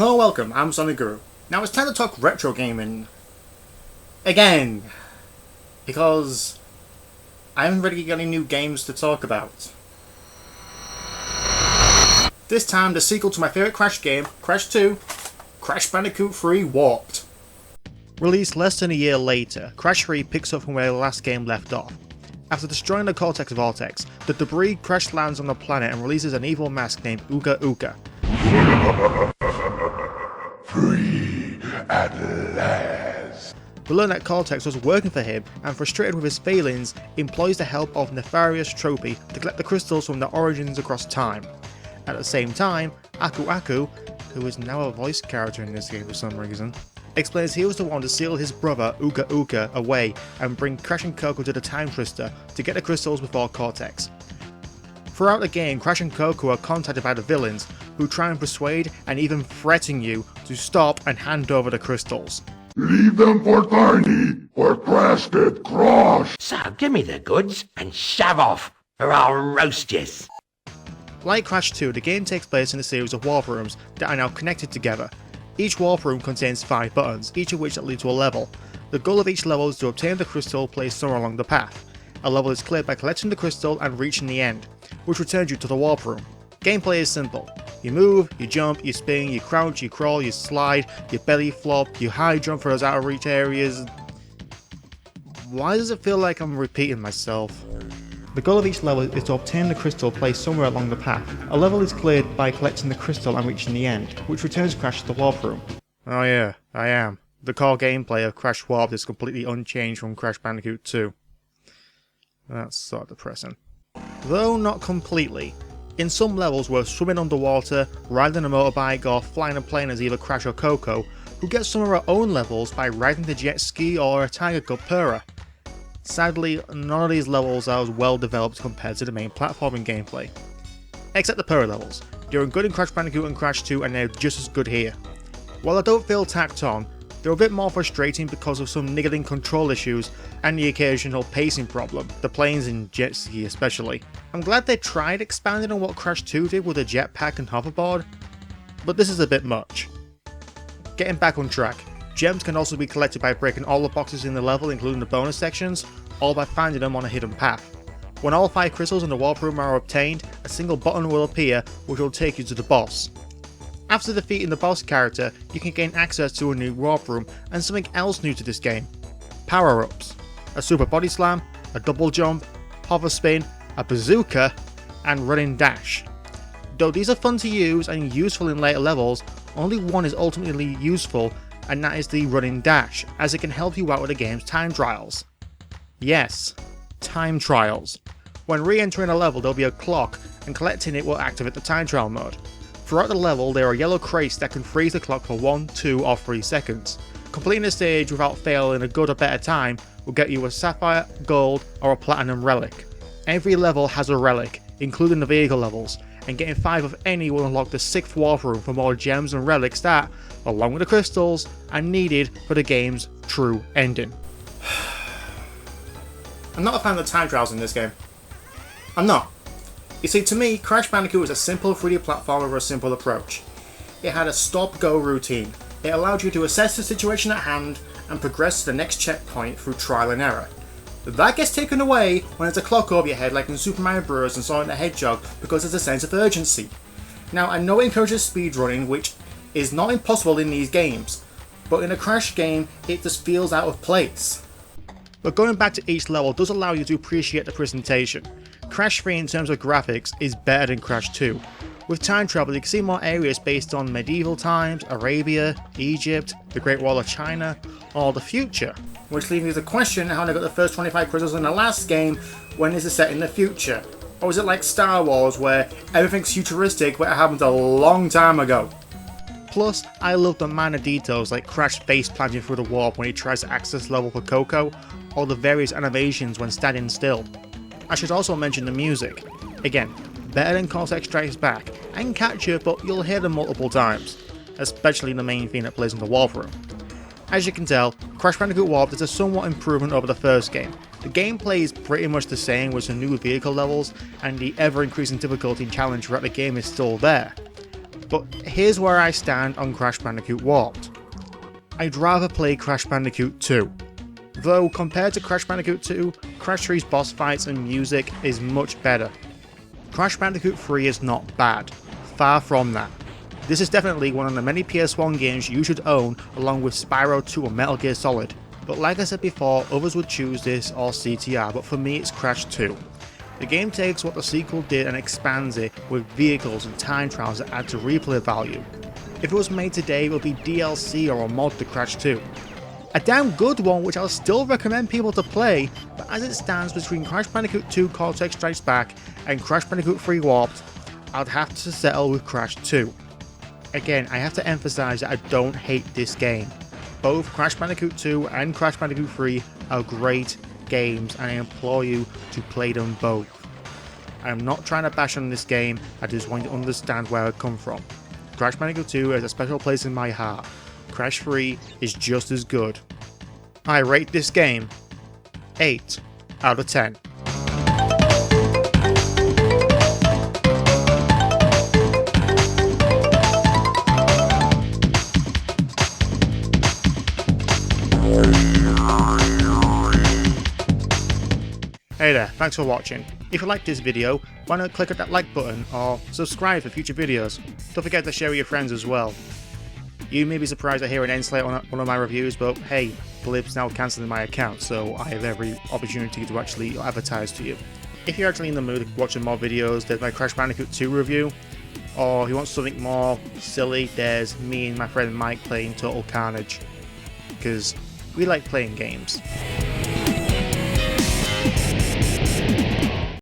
Hello, welcome, I'm Sonicguru. Now it's time to talk retro gaming. Again. Because I haven't really got any new games to talk about. This time the sequel to my favourite Crash game, Crash 2, Crash Bandicoot 3 Warped. Released less than a year later, Crash 3 picks up from where the last game left off. After destroying the Cortex Vortex, the debris crash lands on the planet and releases an evil mask named Uga Uga. Free at last. We learn that Cortex was working for him and, frustrated with his failings, employs the help of Nefarious Trophy to collect the crystals from their origins across time. At the same time, Aku Aku, who is now a voice character in this game for some reason, explains he was the one to seal his brother Uga Uga away and bring Crash and Coco to the Time Twister to get the crystals before Cortex. Throughout the game, Crash and Coco are contacted by the villains, who try and persuade and even threaten you to stop and hand over the crystals. Leave them for Tiny, or Crash get crushed. So give me the goods and shove off, or I'll roast yous. Like Crash 2, the game takes place in a series of warp rooms that are now connected together. Each warp room contains 5 buttons, each of which lead to a level. The goal of each level is to obtain the crystal placed somewhere along the path. A level is cleared by collecting the crystal and reaching the end, which returns you to the warp room. Gameplay is simple. You move, you jump, you spin, you crouch, you crawl, you slide, you belly flop, you high jump for those out of reach areas. Why does it feel like I'm repeating myself? The goal of each level is to obtain the crystal placed somewhere along the path. A level is cleared by collecting the crystal and reaching the end, which returns Crash to the warp room. Oh yeah, I am. The core gameplay of Crash Warped is completely unchanged from Crash Bandicoot 2. That's sort of depressing. Though not completely. In some levels we're swimming underwater, riding a motorbike, or flying a plane as either Crash or Coco, who get some of our own levels by riding the jet ski or a Tiger Cub Purah. Sadly, none of these levels are as well developed compared to the main platforming gameplay. Except the Purah levels. They were good in Crash Bandicoot and Crash 2 and they're just as good here. While I don't feel tacked on, they're a bit more frustrating because of some niggling control issues and the occasional pacing problem, the planes in jet ski especially. I'm glad they tried expanding on what Crash 2 did with a jetpack and hoverboard, but this is a bit much. Getting back on track, gems can also be collected by breaking all the boxes in the level, including the bonus sections, or by finding them on a hidden path. When all 5 crystals in the warp room are obtained, a single button will appear which will take you to the boss. After defeating the boss character, you can gain access to a new warp room and something else new to this game. Power-ups. A super body slam, a double jump, hover spin, a bazooka, and running dash. Though these are fun to use and useful in later levels, only one is ultimately useful, and that is the running dash, as it can help you out with the game's time trials. Yes, time trials. When re-entering a level, there'll be a clock, and collecting it will activate the time trial mode. Throughout the level, there are yellow crates that can freeze the clock for 1, 2, or 3 seconds. Completing the stage without fail in a good or better time will get you a sapphire, gold, or a platinum relic. Every level has a relic, including the vehicle levels, and getting 5 of any will unlock the 6th warp room for more gems and relics that, along with the crystals, are needed for the game's true ending. I'm not a fan of the time trials in this game. I'm not. You see, to me, Crash Bandicoot was a simple 3D platformer with a simple approach. It had a stop-go routine. It allowed you to assess the situation at hand and progress to the next checkpoint through trial and error. That gets taken away when there's a clock over your head like in Super Mario Bros. And Sonic the Hedgehog because there's a sense of urgency. Now, I know it encourages speedrunning, which is not impossible in these games, but in a Crash game, it just feels out of place. But going back to each level does allow you to appreciate the presentation. Crash 3 in terms of graphics is better than Crash 2. With time travel you can see more areas based on medieval times, Arabia, Egypt, the Great Wall of China, or the future. Which leaves me to question how they got the first 25 crystals in the last game when this is set in the future. Or is it like Star Wars where everything's futuristic but it happened a long time ago? Plus, I love the minor details like Crash face planting through the warp when he tries to access level for Coco, or the various animations when standing still. I should also mention the music. Again, better than Cortex Strikes Back, and Catcher, but you'll hear them multiple times, especially the main theme that plays in the warp room. As you can tell, Crash Bandicoot Warped is a somewhat improvement over the first game. The gameplay is pretty much the same with some new vehicle levels, and the ever increasing difficulty and challenge throughout the game is still there. But here's where I stand on Crash Bandicoot Warped. I'd rather play Crash Bandicoot 2. Though compared to Crash Bandicoot 2, Crash 3's boss fights and music is much better. Crash Bandicoot 3 is not bad, far from that. This is definitely one of the many PS1 games you should own along with Spyro 2 or Metal Gear Solid. But like I said before, others would choose this or CTR, but for me it's Crash 2. The game takes what the sequel did and expands it with vehicles and time trials that add to replay value. If it was made today, it would be DLC or a mod to Crash 2. A damn good one which I'll still recommend people to play, but as it stands between Crash Bandicoot 2 Cortex Strikes Back and Crash Bandicoot 3 Warped, I'd have to settle with Crash 2. Again, I have to emphasize that I don't hate this game. Both Crash Bandicoot 2 and Crash Bandicoot 3 are great games and I implore you to play them both. I'm not trying to bash on this game, I just want you to understand where I come from. Crash Bandicoot 2 has a special place in my heart. Crash 3 is just as good. I rate this game 8 out of 10. Hey there, thanks for watching. If you liked this video, why not click on that like button or subscribe for future videos. Don't forget to share with your friends as well. You may be surprised to hear an end slate on one of my reviews, but hey, Blib's now cancelling my account, so I have every opportunity to actually advertise to you. If you're actually in the mood of watching more videos, there's my Crash Bandicoot 2 review, or if you want something more silly, there's me and my friend Mike playing Total Carnage, because we like playing games.